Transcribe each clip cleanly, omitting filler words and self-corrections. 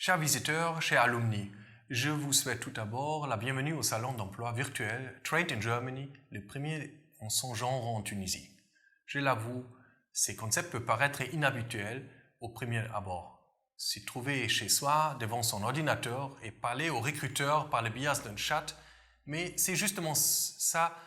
Chers visiteurs, chers alumni, je vous souhaite tout d'abord la bienvenue au salon d'emploi virtuel Trade in Germany, le premier en son genre en Tunisie. Je l'avoue, ces concepts peuvent paraître inhabituels au premier abord. Se trouver chez soi devant son ordinateur et parler aux recruteurs par le biais d'un chat, mais c'est justement ça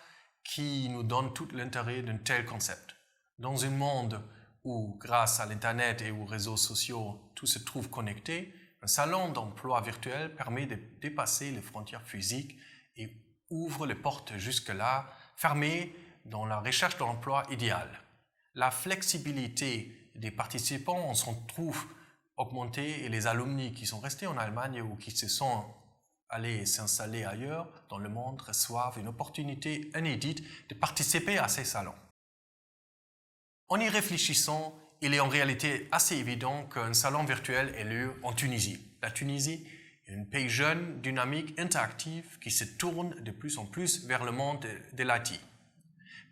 qui nous donne tout l'intérêt d'un tel concept. Dans un monde où, grâce à l'Internet et aux réseaux sociaux, tout se trouve connecté, un salon d'emploi virtuel permet de dépasser les frontières physiques et ouvre les portes jusque-là fermées dans la recherche de l'emploi idéal. La flexibilité des participants en se trouve augmentée et les alumni qui sont restés en Allemagne ou qui se sont allés s'installer ailleurs dans le monde reçoivent une opportunité inédite de participer à ces salons. En y réfléchissant, il est en réalité assez évident qu'un salon virtuel ait lieu en Tunisie. La Tunisie est un pays jeune, dynamique, interactif qui se tourne de plus en plus vers le monde de l'IT.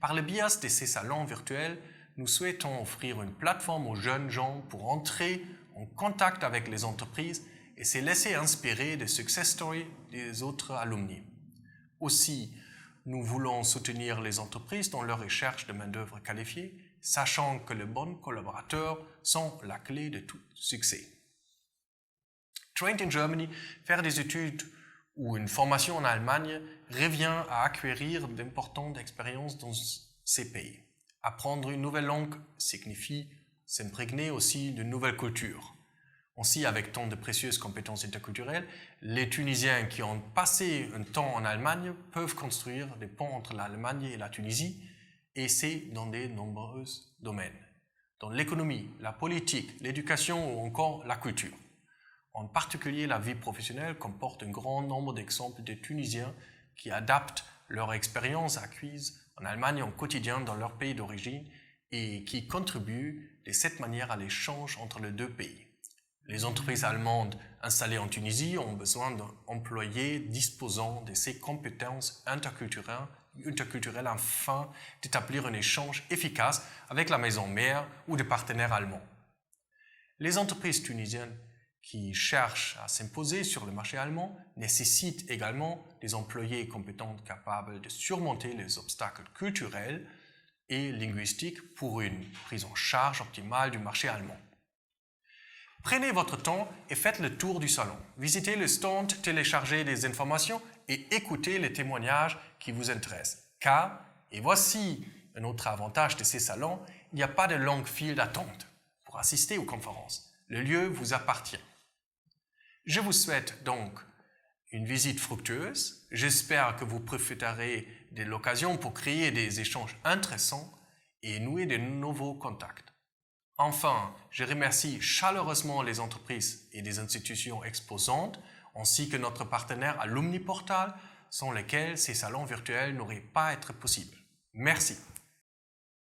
Par le biais de ces salons virtuels, nous souhaitons offrir une plateforme aux jeunes gens pour entrer en contact avec les entreprises et se laisser inspirer des success stories des autres alumni. Aussi, nous voulons soutenir les entreprises dans leur recherche de main-d'œuvre qualifiée, sachant que les bons collaborateurs sont la clé de tout succès. Trade in Germany, faire des études ou une formation en Allemagne revient à acquérir d'importantes expériences dans ces pays. Apprendre une nouvelle langue signifie s'imprégner aussi d'une nouvelle culture. Aussi, avec tant de précieuses compétences interculturelles, les Tunisiens qui ont passé un temps en Allemagne peuvent construire des ponts entre l'Allemagne et la Tunisie, et c'est dans de nombreux domaines. Dans l'économie, la politique, l'éducation ou encore la culture. En particulier, la vie professionnelle comporte un grand nombre d'exemples de Tunisiens qui adaptent leur expérience acquise en Allemagne au quotidien dans leur pays d'origine et qui contribuent de cette manière à l'échange entre les deux pays. Les entreprises allemandes installées en Tunisie ont besoin d'employés disposant de ces compétences interculturelles afin d'établir un échange efficace avec la maison mère ou des partenaires allemands. Les entreprises tunisiennes qui cherchent à s'imposer sur le marché allemand nécessitent également des employés compétents capables de surmonter les obstacles culturels et linguistiques pour une prise en charge optimale du marché allemand. Prenez votre temps et faites le tour du salon. Visitez le stand, téléchargez des informations et écoutez les témoignages qui vous intéressent. Car, et voici un autre avantage de ces salons, il n'y a pas de longue file d'attente pour assister aux conférences. Le lieu vous appartient. Je vous souhaite donc une visite fructueuse. J'espère que vous profiterez de l'occasion pour créer des échanges intéressants et nouer de nouveaux contacts. Enfin, je remercie chaleureusement les entreprises et les institutions exposantes, ainsi que notre partenaire Alumni Portal, sans lesquels ces salons virtuels n'auraient pas été possibles. Merci.